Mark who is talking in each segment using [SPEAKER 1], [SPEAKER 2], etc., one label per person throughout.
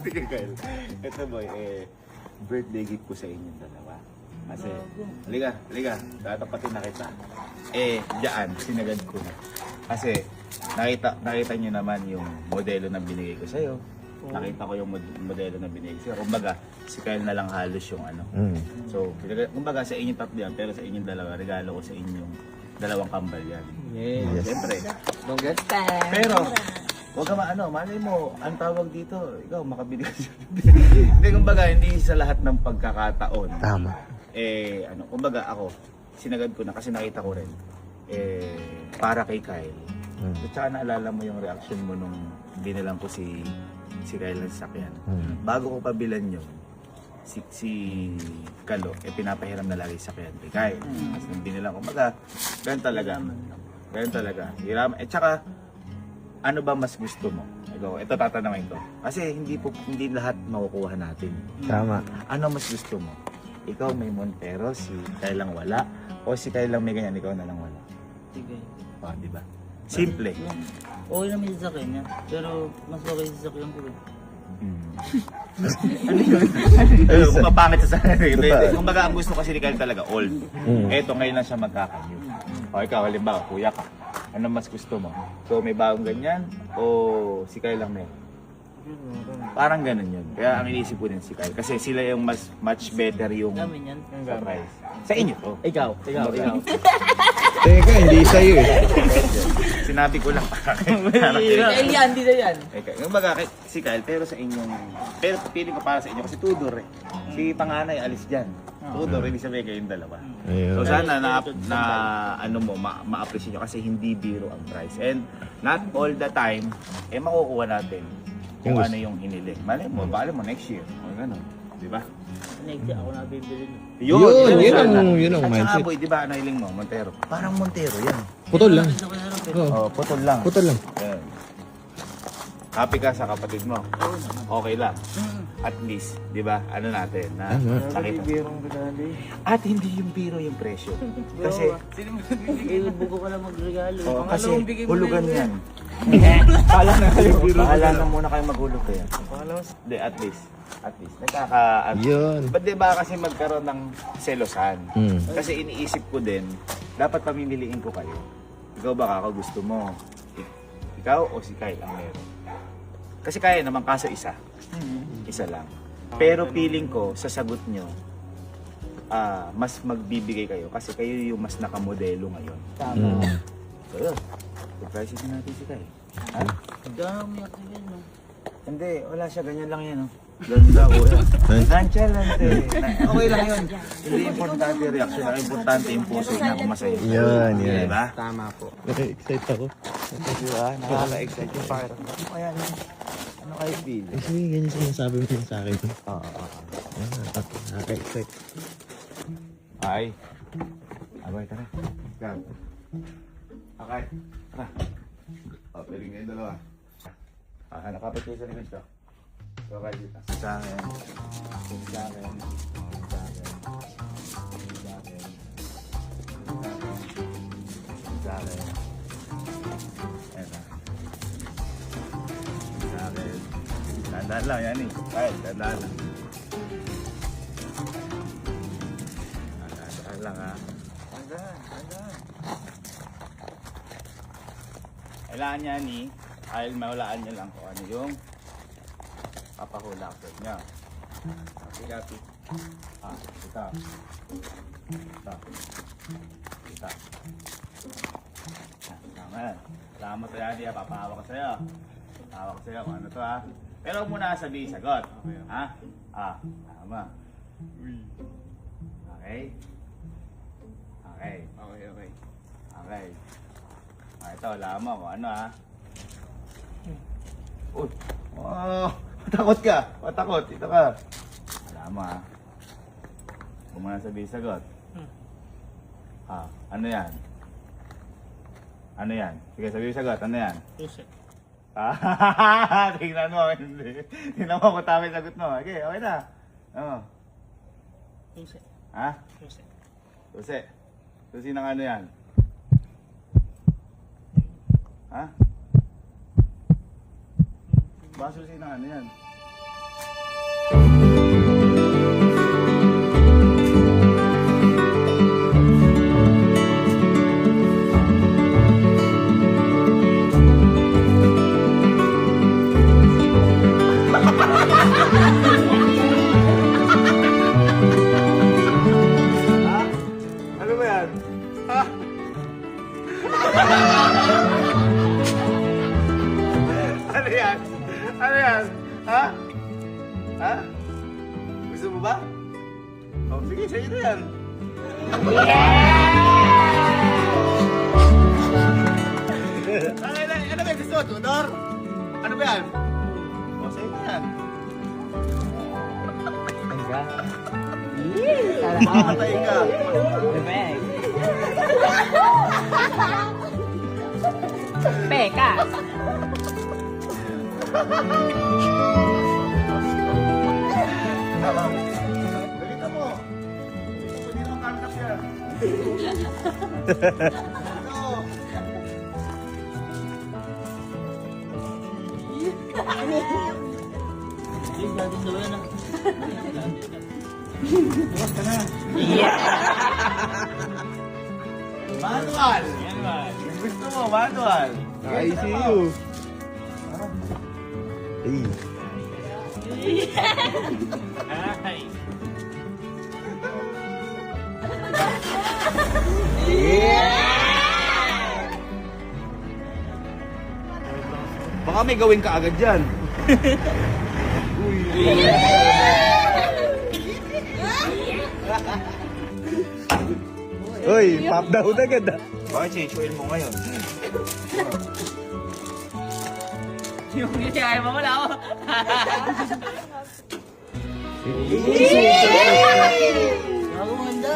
[SPEAKER 1] Sige, Kyle. Ito boy, birthday gift ko sa inyong dalawa. Kasi, halika, tatapatin na kita. Diyan, sinagad ko na. Kasi, nakita nyo naman yung modelo na binigay ko sa'yo. Nakita ko yung modelo na binigay ko sa'yo. Kumbaga, si Kyle na lang halos yung ano. So, kumbaga sa inyong tatlo yan, pero sa inyong dalawa, regalo ko sa inyong dalawang kambal yan.
[SPEAKER 2] Yes.
[SPEAKER 1] Siyempre.
[SPEAKER 2] Congrats time.
[SPEAKER 1] Pero, huwag ka malay mo, ang tawag dito, ikaw makabili ka siya. Hindi, kumbaga, hindi sa lahat ng pagkakataon.
[SPEAKER 3] Tama.
[SPEAKER 1] Kumbaga ako, sinagad ko na kasi nakita ko rin, para kay Kyle. At saka naalala mo yung reaction mo nung binilang ko si Kyle ng sasakyan. Bago ko pabilan yun, si Kalo, pinapahiram na lagi sa sakyan kay Kyle. Kasi nung binilang ko, kumbaga, ganun talaga. Hiram. At saka, ano ba mas gusto mo? Ito tatanungin ko. Kasi hindi lahat makukuha natin.
[SPEAKER 3] Tama.
[SPEAKER 1] Ano mas gusto mo? Ikaw may Montero, si Kyle lang wala, o si Kyle lang may ganyan, ikaw na lang wala.
[SPEAKER 2] Sige.
[SPEAKER 1] Di ba? Simple.
[SPEAKER 2] Okay naman yung sasakyan niya, pero mas okay yung sasakyan ko.
[SPEAKER 1] Kung mapangit sa sarili. Kumbaga ang gusto kasi ni Kyle talaga old. Eto ngayon lang siya magkakanyo. O ikaw, halimbawa, kuya ka. Ano mas gusto mo? So may bagong ganyan o si Kyle lang meron? Parang ganun yun. Kaya ang iniisip ko din si Kyle. Kasi sila yung much better yung
[SPEAKER 2] Namin yan.
[SPEAKER 1] surprise. Sa inyo to.
[SPEAKER 2] Ikaw.
[SPEAKER 3] Teka, hindi sa'yo eh.
[SPEAKER 1] Sinabi ko lang para
[SPEAKER 2] Kaya yan, di na yan.
[SPEAKER 1] Kumbaga si Kyle, pero sa inyong... Pero feeling ko para sa inyo kasi Tudor eh. Si panganay alis dyan. Tudor, hindi sabihin kayong dalawa.
[SPEAKER 3] Ayun.
[SPEAKER 1] So sana ma-appreciate nyo kasi hindi biro ang price. And not all the time, makukuha natin kung ano yung hinili. Malay mo next year. O gano'n. Di ba?
[SPEAKER 2] Next year, ako na bibili.
[SPEAKER 3] Yun ang
[SPEAKER 1] At
[SPEAKER 3] mindset.
[SPEAKER 1] saka boy, di ba ano hiling mo? Montero. Parang Montero yan.
[SPEAKER 3] Putol lang.
[SPEAKER 1] Oh, putol lang.
[SPEAKER 3] Putol lang.
[SPEAKER 1] Ayan. Happy ka sa kapatid mo. Okay lang. At least, di ba? Ano natin na nakita. At hindi yung biro yung presyo. Kasi,
[SPEAKER 2] Buko ka lang magregalo.
[SPEAKER 1] kasi hulugan yan. Pahala na muna kayo maghulog kaya. Di, at least.
[SPEAKER 3] Yun.
[SPEAKER 1] Ba't di ba kasi magkaroon ng selosan? Kasi iniisip ko din, dapat pamimiliin ko kayo. Ikaw ba ako gusto mo? Ikaw o si Kyle ang meron? Kasi kaya naman kaso isa. Isa lang. Pero feeling ko, sa sagot nyo, mas magbibigay kayo kasi kayo yung mas nakamodelo ngayon.
[SPEAKER 2] Tama.
[SPEAKER 1] So yun, surprises natin si Kyle. Ha?
[SPEAKER 2] Dami ako yan, no?
[SPEAKER 1] Hindi, wala siya. Ganyan lang yan, oh. Ganda, kuya. Nonchalant, eh. Okay lang yun. Hindi importante yung reaction. Ang importante yung puso niya kung masaya.
[SPEAKER 3] Yun.
[SPEAKER 1] Diba?
[SPEAKER 2] Tama po.
[SPEAKER 3] Naka-excite ako.
[SPEAKER 1] Diba? Nakaka-excite yung pakiramdam. Ano kaya yun? Ano kayo feel?
[SPEAKER 3] Kasi ganyan sinasabi mo yun sa akin.
[SPEAKER 1] Oo.
[SPEAKER 3] Naka-excite.
[SPEAKER 1] Ay. Abay, tara. Gab. Okay. Tara. Pwede ngayon dalawa. Nakapit kayo sa likod ko. So, kayo dito. Sa akin. Sa akin. Sa akin. Sa akin. Sa akin. Eto. Sa akin. Tandaan lang yan eh. Kahit, tandaan lang. Tandaan lang ha. Tandaan. Kailangan niya ni dahil mahulaan niya lang kung ano yung papahula ko niya. Copy. Ito. Tama yan. Salamat sa yan, papahawak ko sa'yo. Papahawak ko sa'yo kung ano to ha. Pero huwag mo na sabihin sagot. Ha? Tama. Okay. Ito, alam mo kung ano ha. Uy! Oh, matakot ka! Ito ka! Alam mo ha. Huwag mo na sabihin sagot. Ano yan? Sige, sabihin sagot. Ano yan?
[SPEAKER 2] Puset.
[SPEAKER 1] Tingnan mo. Hindi. Tingnan mo kung tama yung sagot mo. Okay na.
[SPEAKER 2] Puset.
[SPEAKER 1] Ha?
[SPEAKER 2] Puset.
[SPEAKER 1] Susi ng ano yan? Ha? Ba susi ng ano yan? yan? Ano yan? Ha? Ha? Gusto mo ba? Oh, sige, sa'yo na yan. Ano ba yung gusto mo, Tudor? Ano ba yan? Oh, sa'yo na yan. Patay ka.
[SPEAKER 4] Peka.
[SPEAKER 1] Galita mo. Hindi naman karnak yan. Ano?
[SPEAKER 2] Hindi, gagawin daw yan ah.
[SPEAKER 1] Bukas ka na. Manual. Yung gusto mo, manual.
[SPEAKER 3] I see you. Hey.
[SPEAKER 1] Baka may gawin ka agad dyan.
[SPEAKER 3] Uy, pop down agad ah.
[SPEAKER 1] Baka change mo ngayon.
[SPEAKER 4] Yung hindi ayaw mo wala ako.
[SPEAKER 2] Gagawin ganda.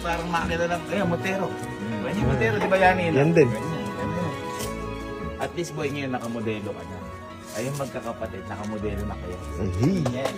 [SPEAKER 1] Parang makina lang. Ayun, Montero. Ganyan yung Montero, di ba yan yun?
[SPEAKER 3] Yan din.
[SPEAKER 1] Ganyan. At least boy, ngayon nakamodelo ka na. Ayun magkakapatid, nakamodelo na kayo.
[SPEAKER 3] Hey.
[SPEAKER 1] Yes.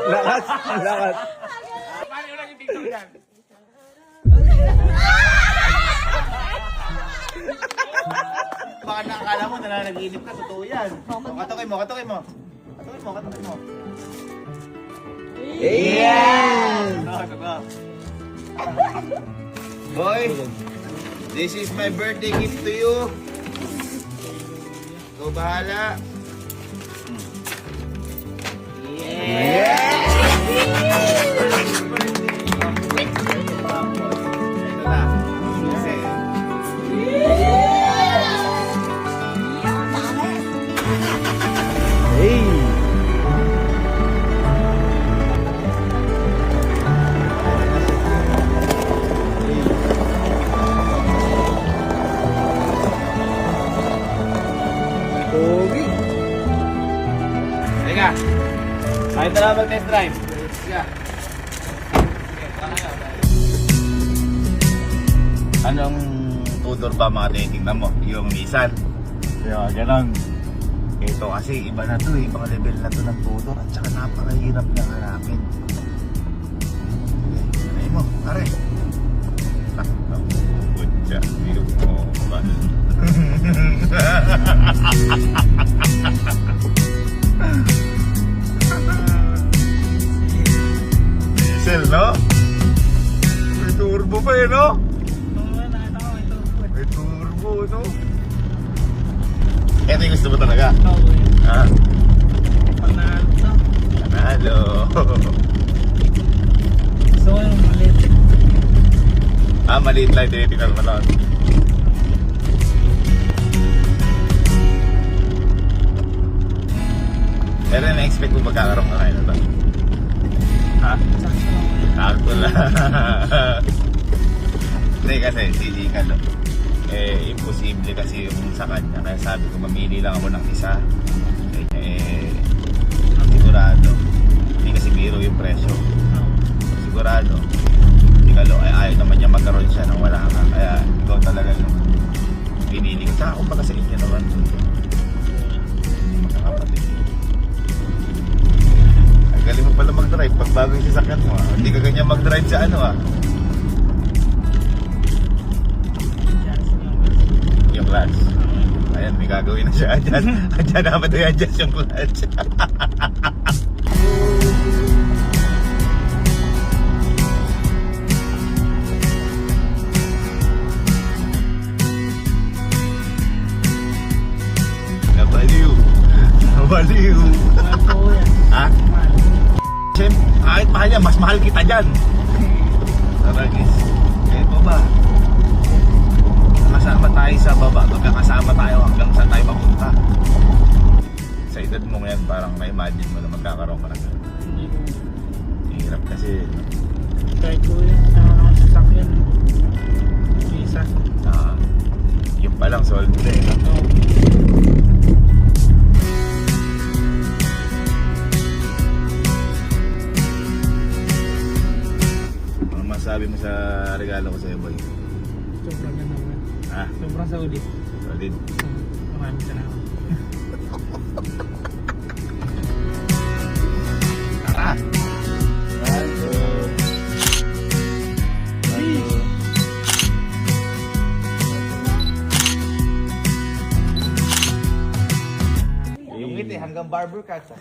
[SPEAKER 3] Lakas, lakas.
[SPEAKER 1] Baka nakakala mo na nanaginip ka, totoo yan. Katukoy mo, katukoy mo. Katukoy mo, katukoy mo.
[SPEAKER 3] Yeah!
[SPEAKER 1] Boy, this is my birthday gift to you. Ikaw bahala. Ito na. Kasi,
[SPEAKER 3] Hey! Pogi!
[SPEAKER 1] Teka. Kahit na lang mag-test drive. Sige. Anong Tudor ba mga tinitingnan mo? Yung Nissan? Kaya ganun. Ito kasi iba na to eh. Ibang level na to ng Tudor at saka napakahirap na hanapin. Okay, anay mo, pare. Butya, yung mo. Diesel, no? May turbo pa eh, no? May turbo, no? Ito yung gusto mo talaga? Ha? Panalo.
[SPEAKER 2] Gusto ko yung maliit.
[SPEAKER 1] Ah, maliit lang. Tinitingnan mo lang. Pero na-expect mo magkakaroon ka kayo na to? Ha? Sakto lang. Hindi kasi, si Kalo. Imposible kasi yung sa kanya. Kaya sabi ko, mamili lang ako ng isa. Sigurado. Hindi kasi biro yung presyo. Sigurado. Si Kalo, ayaw naman niya magkaroon siya nang wala ka. Kaya ikaw talaga yung pinili ko. Tsaka kumbaga sa inyo naman. Magkakapatid. Galing mo pala mag-drive pag bago yung sasakyan mo ah. Hindi ka ganyan mag-drive sa ano ah. clutch. Ayan, may gagawin na siya. Adyan naman doon adjust yung clutch. Nabaliw. Nabaliw.
[SPEAKER 2] Mahal po yan.
[SPEAKER 1] Ha? Siyempre, kahit mahal yan, mas mahal kita dyan. Taragis. Kahit pa ba? Kasama tayo sa baba, magkakasama tayo hanggang saan tayo mapunta. Sa edad mo ngayon, parang na-imagine mo na magkakaroon ka na gano'n.
[SPEAKER 2] Hindi ko.
[SPEAKER 1] Hirap kasi,
[SPEAKER 2] Kahit po yan. Sama naman sa sakyan. Isa.
[SPEAKER 1] yung palang solve na eh. No? Ano masabi mo sa regalo ko sa'yo, boy?
[SPEAKER 2] Sobrang ganda naman.
[SPEAKER 1] Ha?
[SPEAKER 2] Sobrang solid.
[SPEAKER 1] Solid.
[SPEAKER 2] Maraming salamat.
[SPEAKER 1] Tara! Yung ngiti hanggang barber cuts.